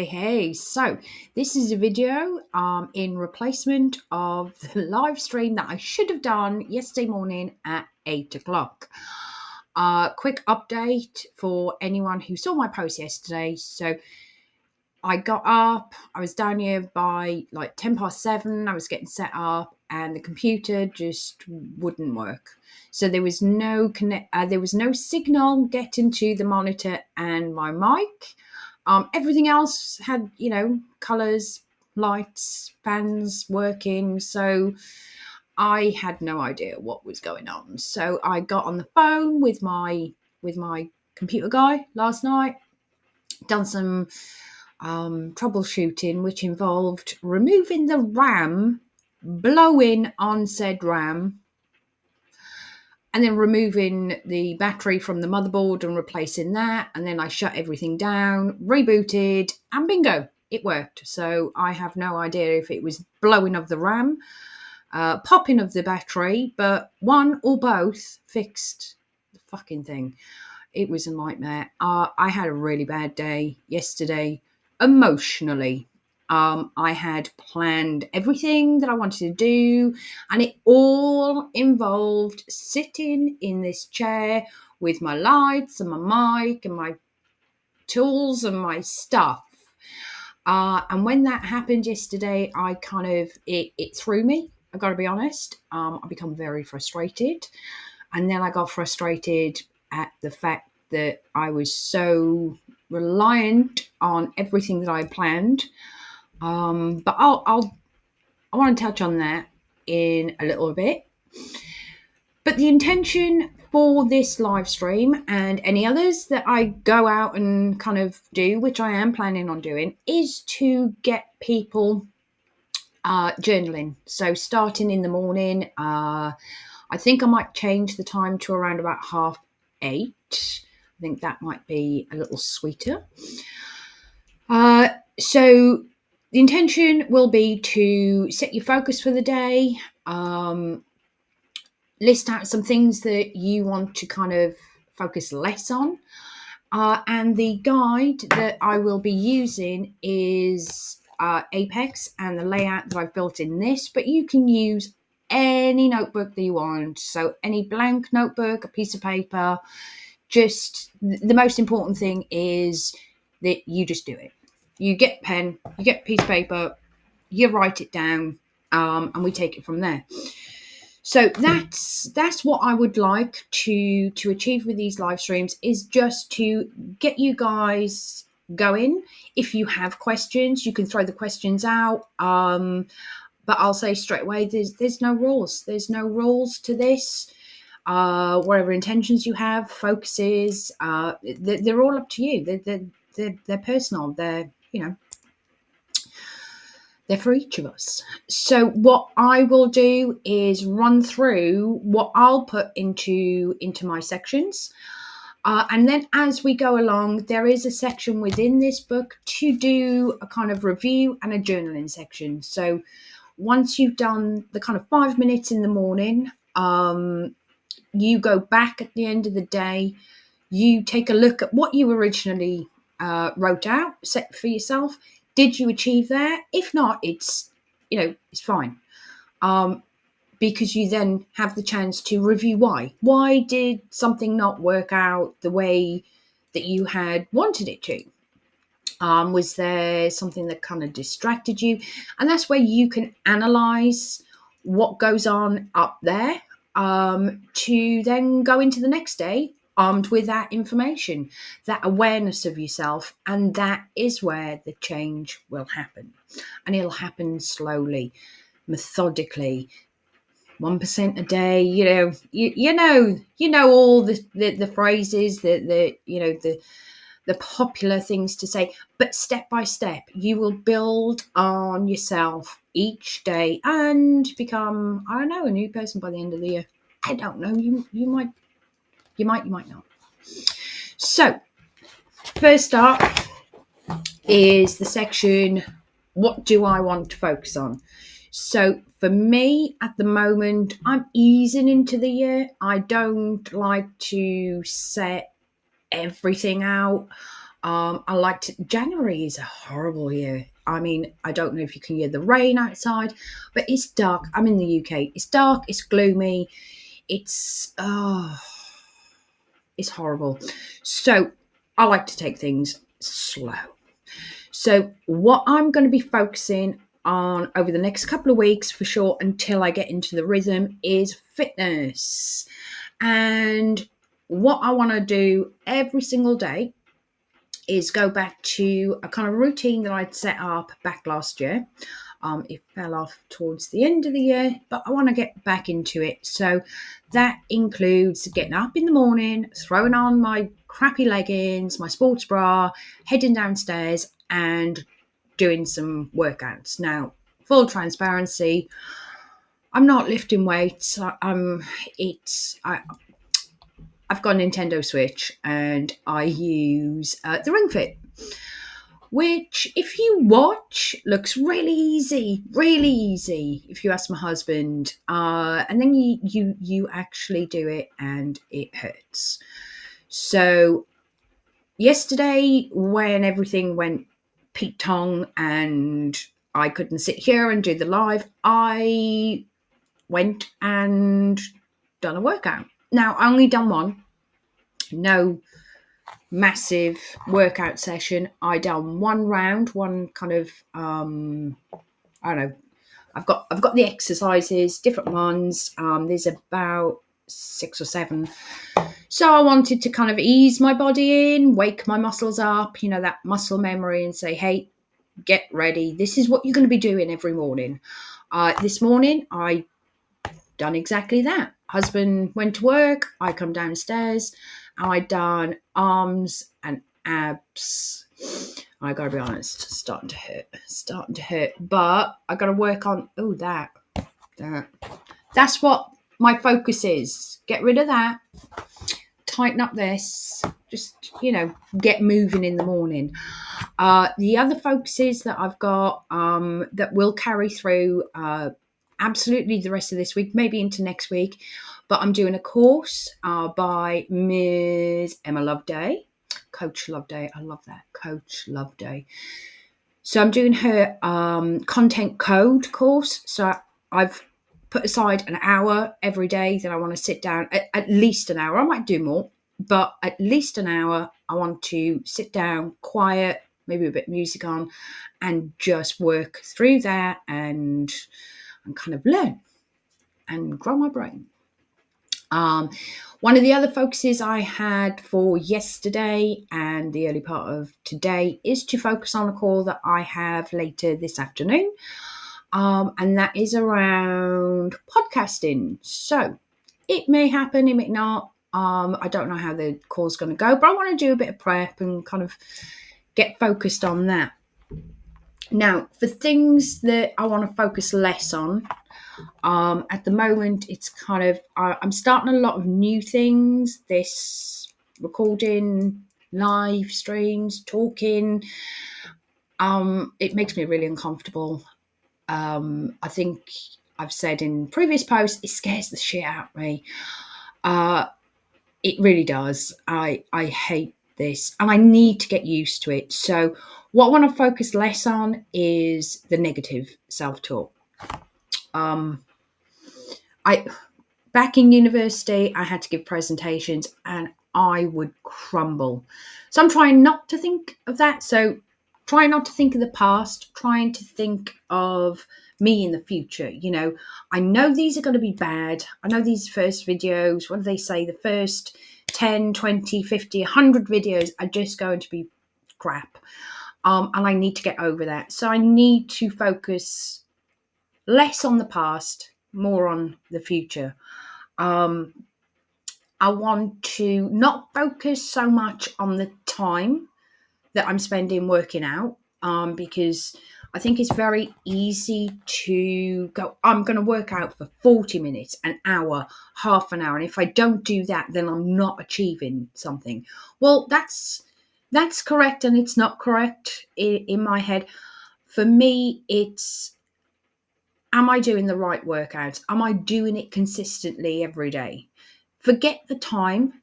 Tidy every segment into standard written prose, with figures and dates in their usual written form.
Hey, so this is a video in replacement of the live stream that I should have done yesterday morning at 8 o'clock. Quick update for anyone who saw my post yesterday. So I got up, I was down here by like 10 past 7, I was getting set up and the computer just wouldn't work. So there was no signal getting to the monitor and my mic. Everything else had, colours, lights, fans working. So I had no idea what was going on. So I got on the phone with my computer guy last night, done some troubleshooting, which involved removing the RAM, blowing on said RAM, and then removing the battery from the motherboard and replacing that. And then I shut everything down, rebooted, and bingo, it worked. So I have no idea if it was blowing of the RAM, popping of the battery, but one or both fixed the fucking thing. It was a nightmare. I had a really bad day yesterday, emotionally. I had planned everything that I wanted to do, and it all involved sitting in this chair with my lights and my mic and my tools and my stuff. And when that happened yesterday, I kind of, it threw me. I got to be honest. I become very frustrated. And then I got frustrated at the fact that I was so reliant on everything that I planned. But I want to touch on that in a little bit. But the intention for this live stream and any others that I go out and kind of do, which I am planning on doing, is to get people journaling. So starting in the morning, I think I might change the time to around about 8:30. I think that might be a little sweeter. So the intention will be to set your focus for the day, list out some things that you want to kind of focus less on. And the guide that I will be using is Apex and the layout that I've built in this, but you can use any notebook that you want. So any blank notebook, a piece of paper, just the most important thing is that you just do it. You get a pen, you get a piece of paper, you write it down, and we take it from there. So that's what I would like to achieve with these live streams, is just to get you guys going. If you have questions, you can throw the questions out. But I'll say straight away, there's no rules. There's no rules to this. Whatever intentions you have, focuses, they're all up to you. They're personal. They're for each of us. So what I will do is run through what I'll put into my sections. And then as we go along, there is a section within this book to do a kind of review and a journaling section. So once you've done the kind of 5 minutes in the morning, you go back at the end of the day, you take a look at what you originally wrote out, set for yourself. Did you achieve that? If not, it's fine. Because you then have the chance to review why. Why did something not work out the way that you had wanted it to? Was there something that kind of distracted you? And that's where you can analyze what goes on up there, to then go into the next day armed with that information, that awareness of yourself, and that is where the change will happen. And it'll happen slowly, methodically, 1% a day. You know all the phrases, the popular things to say, but step by step, you will build on yourself each day and become, I don't know, a new person by the end of the year. I don't know. You might not. So first up is the section, what do I want to focus on? So for me at the moment, I'm easing into the year. I don't like to set everything out. I liked January is a horrible year. I mean, I don't know if you can hear the rain outside, but it's dark. I'm in the UK. It's dark. It's gloomy. It's it's horrible. So I like to take things slow. So what I'm going to be focusing on over the next couple of weeks for sure until I get into the rhythm is fitness. And what I want to do every single day is go back to a kind of routine that I'd set up back last year. It fell off towards the end of the year, but I want to get back into it. So that includes getting up in the morning, throwing on my crappy leggings, my sports bra, heading downstairs and doing some workouts. Now, full transparency, I'm not lifting weights. I've got a Nintendo Switch and I use the Ring Fit, which, if you watch, looks really easy, really easy. If you ask my husband, and then you actually do it, and it hurts. So yesterday, when everything went Pete Tong and I couldn't sit here and do the live, I went and done a workout. Now, I only done one. No massive workout session. I done one round, one kind of I don't know. I've got the exercises, different ones. There's about 6 or 7. So I wanted to kind of ease my body in, wake my muscles up, that muscle memory, and say, hey, get ready. This is what you're going to be doing every morning. This morning I done exactly that. Husband went to work, I come downstairs, and I done arms and abs. I gotta be honest, starting to hurt. But I gotta work on that. That's what my focus is. Get rid of that. Tighten up this. Just get moving in the morning. The other focuses that I've got that will carry through absolutely the rest of this week, maybe into next week. But I'm doing a course by Ms. Emma Loveday, Coach Loveday. I love that, Coach Loveday. So I'm doing her content code course. So I've put aside an hour every day that I want to sit down, at least an hour. I might do more, but at least an hour. I want to sit down, quiet, maybe a bit of music on, and just work through that and kind of learn and grow my brain. One of the other focuses I had for yesterday and the early part of today is to focus on a call that I have later this afternoon. And that is around podcasting. So it may happen, it may not. I don't know how the call's going to go, but I want to do a bit of prep and kind of get focused on that. Now, for things that I want to focus less on, at the moment, it's kind of, I'm starting a lot of new things, this recording, live streams, talking. It makes me really uncomfortable. I think I've said in previous posts, it scares the shit out of me. It really does. I hate this and I need to get used to it. So what I want to focus less on is the negative self-talk. Back in university, I had to give presentations and I would crumble. So I'm trying not to think of that. So trying not to think of the past, trying to think of me in the future. I know these are going to be bad. I know these first videos, what do they say? The first 10, 20, 50, 100 videos are just going to be crap. And I need to get over that. So I need to focus less on the past, more on the future. I want to not focus so much on the time that I'm spending working out, because I think it's very easy to go, I'm going to work out for 40 minutes, an hour, half an hour. And if I don't do that, then I'm not achieving something. Well, that's correct and it's not correct in my head. For me, it's, am I doing the right workouts? Am I doing it consistently every day? Forget the time.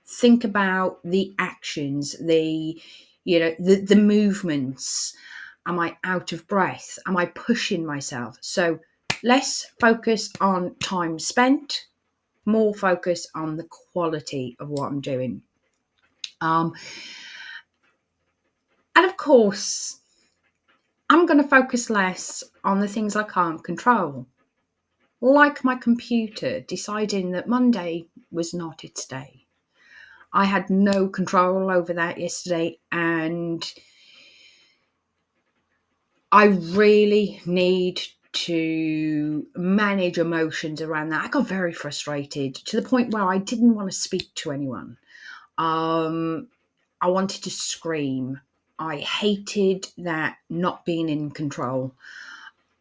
Think about the actions, the movements. Am I out of breath? Am I pushing myself? So less focus on time spent, more focus on the quality of what I'm doing. And of course, I'm going to focus less on the things I can't control, like my computer deciding that Monday was not its day. I had no control over that yesterday, and I really need to manage emotions around that. I got very frustrated to the point where I didn't want to speak to anyone. I wanted to scream. I hated that not being in control.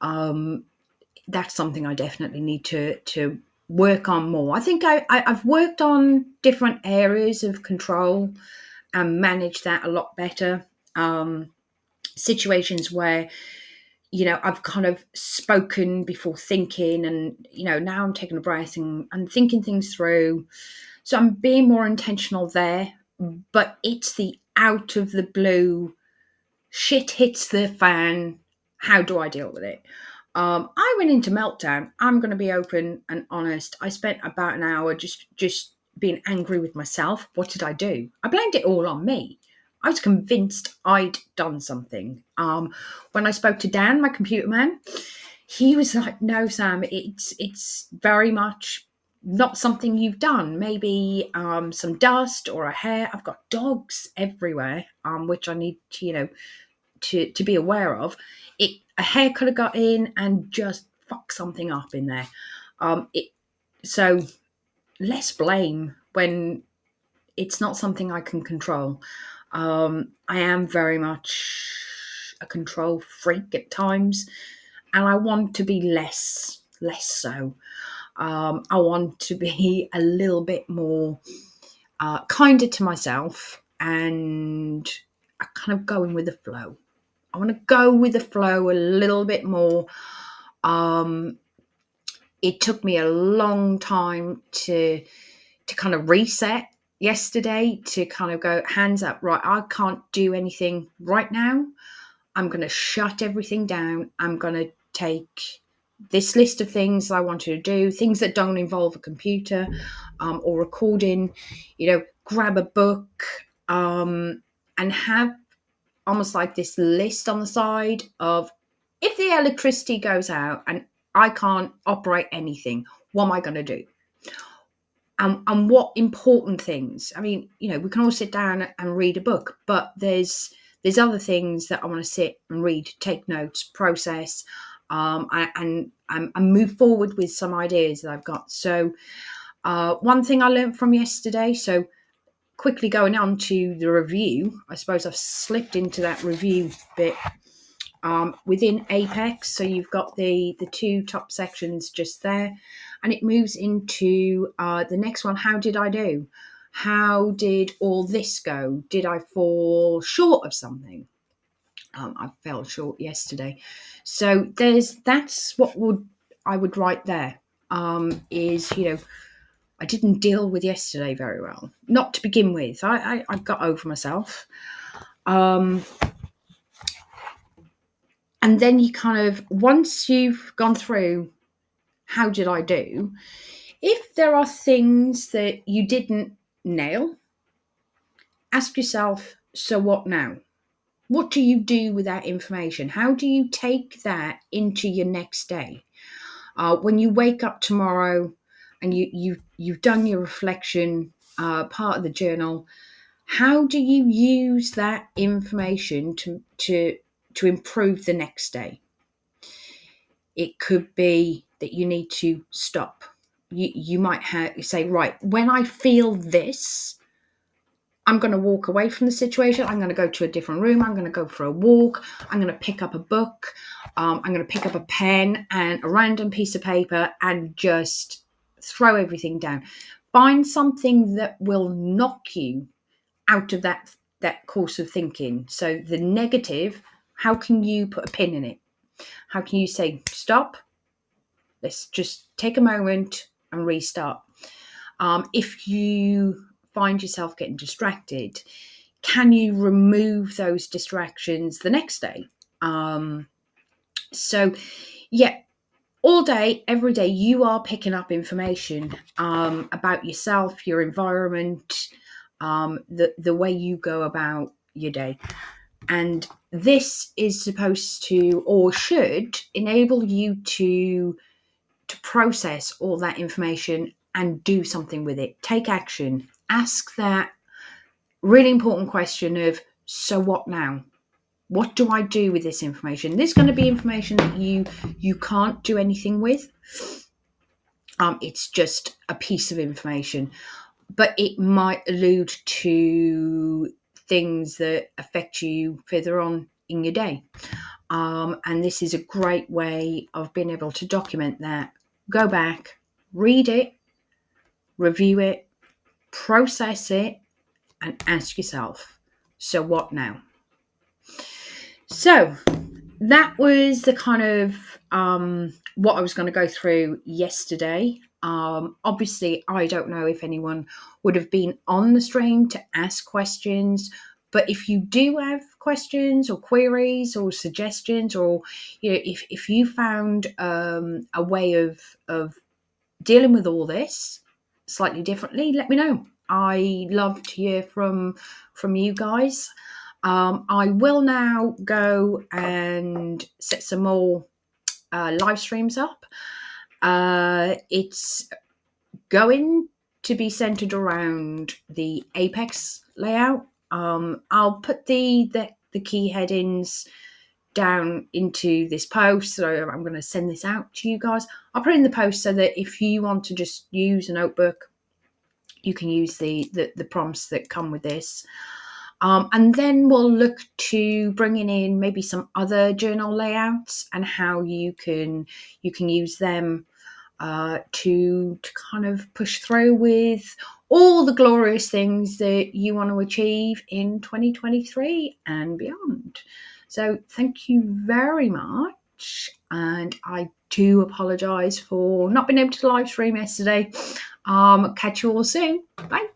That's something I definitely need to work on more. I think I've worked on different areas of control and managed that a lot better. Situations where I've kind of spoken before thinking, and now I'm taking a breath and thinking things through. So I'm being more intentional there. But it's the out of the blue, shit hits the fan. How do I deal with it? I went into meltdown. I'm going to be open and honest. I spent about an hour just being angry with myself. What did I do? I blamed it all on me. I was convinced I'd done something. When I spoke to Dan, my computer man, he was like, "No, Sam, it's very much not something you've done. Maybe some dust or a hair. I've got dogs everywhere, which I need to, to be aware of. A hair could have got in and just fuck something up in there. So less blame when it's not something I can control. I am very much a control freak at times, and I want to be less so. I want to be a little bit more kinder to myself, and kind of going with the flow. I want to go with the flow a little bit more. It took me a long time to kind of reset yesterday, to kind of go hands up, right, I can't do anything right now. I'm going to shut everything down. I'm going to take this list of things I want to do, things that don't involve a computer or recording, grab a book and have almost like this list on the side of, if the electricity goes out and I can't operate anything, what am I going to do? And what important things? I mean, we can all sit down and read a book, but there's other things that I want to sit and read, take notes, process, and move forward with some ideas that I've got. So one thing I learned from yesterday, so quickly going on to the review, I suppose I've slipped into that review bit within Apex. So you've got the two top sections just there, and it moves into the next one. How did I do? How did all this go? Did I fall short of something? I fell short yesterday. So that's what I would write there. Is I didn't deal with yesterday very well. Not to begin with. I got over myself. And then you kind of, once you've gone through, how did I do? If there are things that you didn't nail, ask yourself, so what now? What do you do with that information? How do you take that into your next day? When you wake up tomorrow and you've done your reflection, part of the journal, how do you use that information to improve the next day? It could be that you need to stop. You might say, right, when I feel this, I'm going to walk away from the situation. I'm going to go to a different room. I'm going to go for a walk. I'm going to pick up a book. I'm going to pick up a pen and a random piece of paper and just throw everything down. Find something that will knock you out of that course of thinking. So the negative, how can you put a pin in it? How can you say, stop? Let's just take a moment and restart. If you find yourself getting distracted, can you remove those distractions the next day? So, yeah, all day, every day, you are picking up information about yourself, your environment, the way you go about your day. And this is supposed to, or should, enable you to process all that information and do something with it. Take action. Ask that really important question of, so what now? What do I do with this information? There's going to be information that you can't do anything with. It's just a piece of information, but it might allude to things that affect you further on in your day. And this is a great way of being able to document that. Go back, read it, review it, process it, and ask yourself, so what now? So that was the kind of what I was going to go through yesterday. Obviously, I don't know if anyone would have been on the stream to ask questions, but if you do have questions or queries or suggestions, or if you found a way of dealing with all this slightly differently, let me know. I love to hear from you guys. I will now go and set some more live streams up. It's going to be centered around the Apex layout. I'll put the key headings down into this post, so I'm going to send this out to you guys. I'll put it in the post so that if you want to just use a notebook, you can use the prompts that come with this. And then we'll look to bringing in maybe some other journal layouts and how you can use them to kind of push through with all the glorious things that you want to achieve in 2023 and beyond. So thank you very much, and I do apologise for not being able to live stream yesterday. Catch you all soon. Bye.